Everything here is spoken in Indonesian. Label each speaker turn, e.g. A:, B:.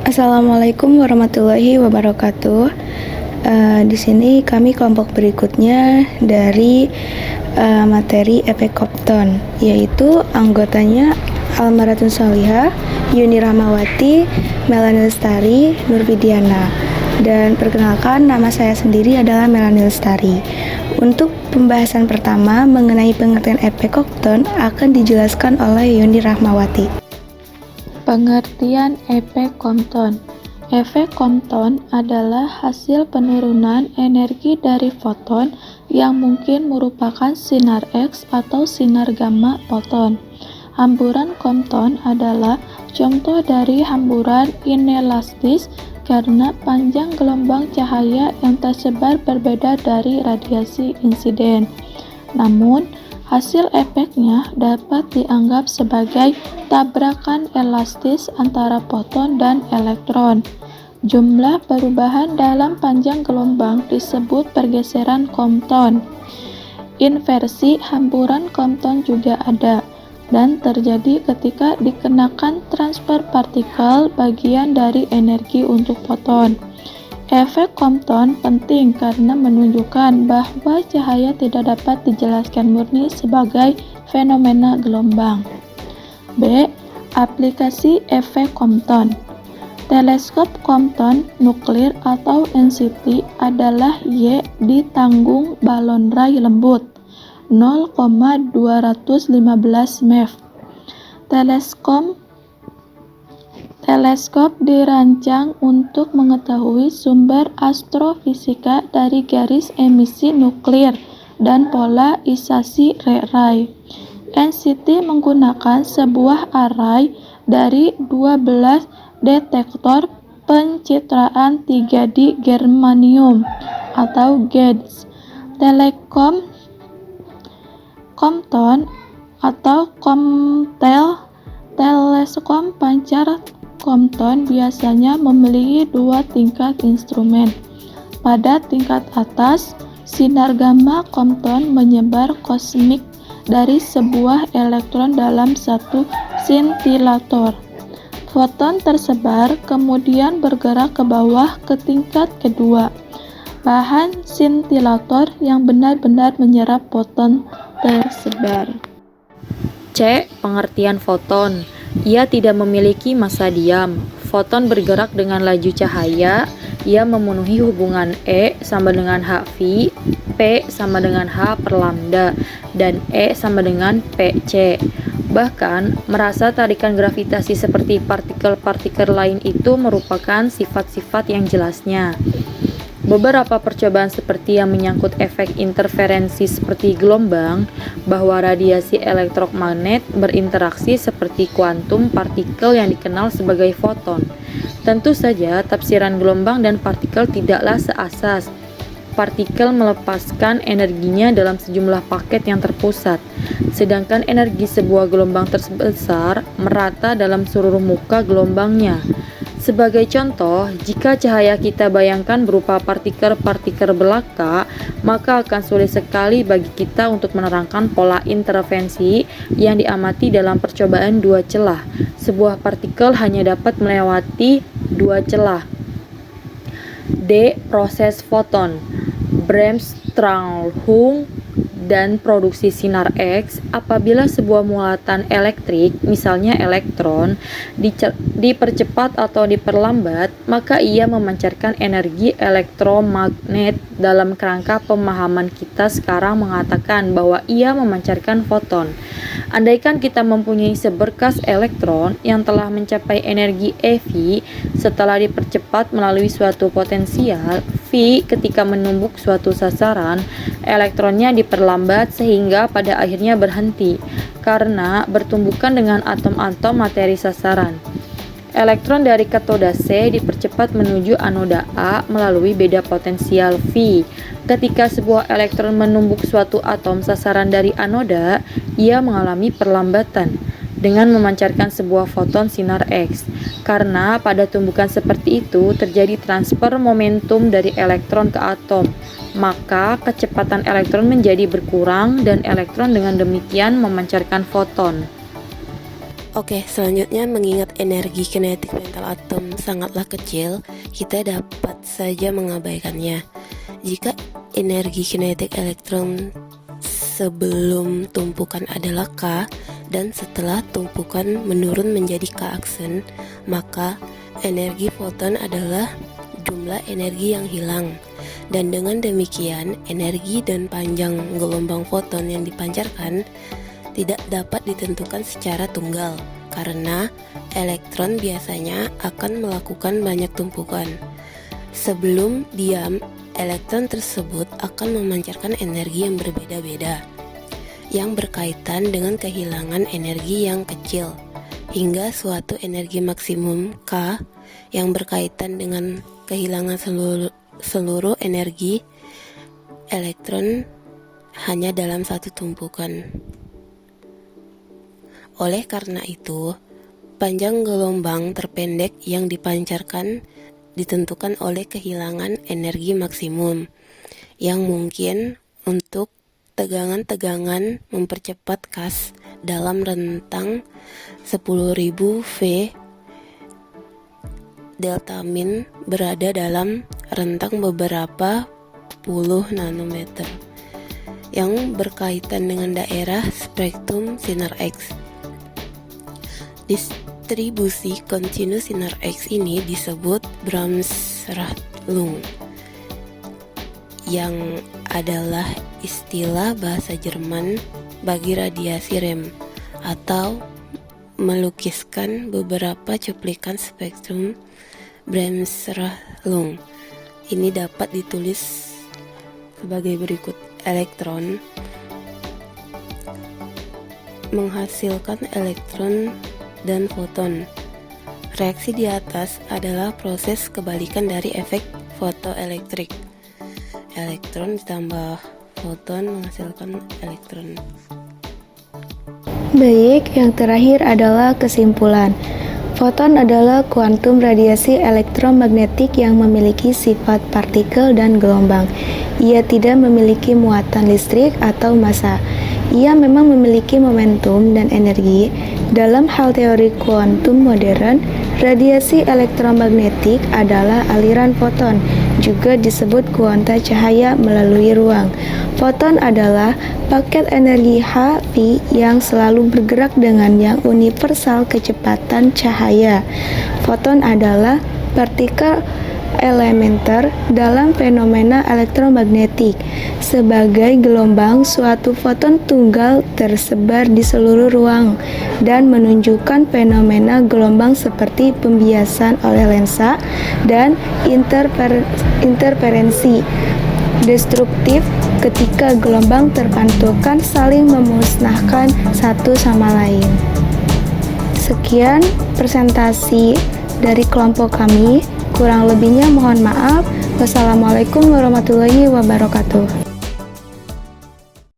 A: Assalamualaikum warahmatullahi wabarakatuh. Di sini kami kelompok berikutnya dari materi efek Compton, yaitu anggotanya Almaratun Solihah, Yuni Rahmawati, Melani Lestari, Nurwidiana. Dan perkenalkan, nama saya sendiri adalah Melani Lestari. Untuk pembahasan pertama mengenai pengertian efek Compton akan dijelaskan oleh Yuni Rahmawati.
B: Pengertian efek Compton. Efek Compton adalah hasil penurunan energi dari foton yang mungkin merupakan sinar X atau sinar gamma foton. Hamburan Compton adalah contoh dari hamburan inelastis karena panjang gelombang cahaya yang tersebar berbeda dari radiasi insiden. Namun, hasil efeknya dapat dianggap sebagai tabrakan elastis antara foton dan elektron. Jumlah perubahan dalam panjang gelombang disebut pergeseran Compton. Inversi hamburan Compton juga ada, dan terjadi ketika dikenakan transfer partikel bagian dari energi untuk foton. Efek Compton penting karena menunjukkan bahwa cahaya tidak dapat dijelaskan murni sebagai fenomena gelombang. B. Aplikasi efek Compton. Teleskop Compton nuklir atau NCT adalah Y ditanggung balon rai lembut 0,215 MeV. Teleskop dirancang untuk mengetahui sumber astrofisika dari garis emisi nuklir dan polarisasi ray. NCT menggunakan sebuah array dari 12 detektor pencitraan 3D germanium atau GEDS. Compton atau Comtel. Teleskop pancar Compton biasanya memiliki dua tingkat instrumen. Pada tingkat atas, sinar gamma Compton menyebar kosmik dari sebuah elektron dalam satu scintillator. Foton tersebar kemudian bergerak ke bawah ke tingkat kedua. Bahan scintillator yang benar-benar menyerap foton tersebar.
C: C. Pengertian foton. Ia tidak memiliki massa diam. Foton bergerak dengan laju cahaya. Ia memenuhi hubungan E sama dengan Hv, P sama dengan H per lambda, dan E sama dengan Pc. Bahkan, merasa tarikan gravitasi seperti partikel-partikel lain itu merupakan sifat-sifat yang jelasnya. Beberapa percobaan seperti yang menyangkut efek interferensi seperti gelombang, bahwa radiasi elektromagnet berinteraksi seperti kuantum partikel yang dikenal sebagai foton. Tentu saja, tafsiran gelombang dan partikel tidaklah seasas. Partikel melepaskan energinya dalam sejumlah paket yang terpusat, sedangkan energi sebuah gelombang terbesar merata dalam seluruh muka gelombangnya. Sebagai contoh, jika cahaya kita bayangkan berupa partikel-partikel belaka, maka akan sulit sekali bagi kita untuk menerangkan pola interferensi yang diamati dalam percobaan dua celah. Sebuah partikel hanya dapat melewati dua celah. D. Proses foton. Bremsstrahlung dan produksi sinar X. Apabila sebuah muatan elektrik, misalnya elektron, dipercepat atau diperlambat, maka ia memancarkan energi elektromagnet. Dalam kerangka pemahaman kita sekarang mengatakan bahwa ia memancarkan foton. Andaikan kita mempunyai seberkas elektron yang telah mencapai energi eV setelah dipercepat melalui suatu potensial V ketika menumbuk suatu sasaran, elektronnya diperlambat sehingga pada akhirnya berhenti karena bertumbukan dengan atom-atom materi sasaran. Elektron dari katoda C dipercepat menuju anoda A melalui beda potensial V. Ketika sebuah elektron menumbuk suatu atom sasaran dari anoda, ia mengalami perlambatan dengan memancarkan sebuah foton sinar X. Karena pada tumbukan seperti itu terjadi transfer momentum dari elektron ke atom, maka kecepatan elektron menjadi berkurang dan elektron dengan demikian memancarkan foton.
D: Oke, selanjutnya mengingat energi kinetik mental atom sangatlah kecil, kita dapat saja mengabaikannya. Jika energi kinetik elektron sebelum tumpukan adalah K dan setelah tumpukan menurun menjadi K aksen, maka energi foton adalah jumlah energi yang hilang. Dan dengan demikian, energi dan panjang gelombang foton yang dipancarkan tidak dapat ditentukan secara tunggal, karena elektron biasanya akan melakukan banyak tumpukan. Sebelum diam, elektron tersebut akan memancarkan energi yang berbeda-beda, yang berkaitan dengan kehilangan energi yang kecil, hingga suatu energi maksimum K yang berkaitan dengan kehilangan seluruh energi elektron hanya dalam satu tumpukan. Oleh karena itu, panjang gelombang terpendek yang dipancarkan ditentukan oleh kehilangan energi maksimum yang mungkin untuk tegangan-tegangan mempercepat kas dalam rentang 10.000 V. Delta min berada dalam rentang beberapa puluh nanometer yang berkaitan dengan daerah spektrum sinar X. Distribusi kontinu sinar X ini disebut Bremsstrahlung, yang adalah istilah bahasa Jerman bagi radiasi REM, atau melukiskan beberapa cuplikan spektrum Bremsstrahlung. Ini dapat ditulis sebagai berikut: elektron menghasilkan elektron dan foton. Reaksi di atas adalah proses kebalikan dari efek fotoelektrik. Elektron ditambah foton menghasilkan elektron.
A: Baik, yang terakhir adalah kesimpulan. Foton adalah kuantum radiasi elektromagnetik yang memiliki sifat partikel dan gelombang. Ia tidak memiliki muatan listrik atau massa. Ia memang memiliki momentum dan energi. Dalam hal teori kuantum modern, radiasi elektromagnetik adalah aliran foton, juga disebut kuanta cahaya melalui ruang. Foton adalah paket energi Hv yang selalu bergerak dengan yang universal kecepatan cahaya. Foton adalah partikel elementer dalam fenomena elektromagnetik. Sebagai gelombang, suatu foton tunggal tersebar di seluruh ruang dan menunjukkan fenomena gelombang seperti pembiasan oleh lensa dan interferensi destruktif ketika gelombang terpantulkan saling memusnahkan satu sama lain. Sekian presentasi dari kelompok kami. Kurang lebihnya mohon maaf. Wassalamualaikum warahmatullahi wabarakatuh.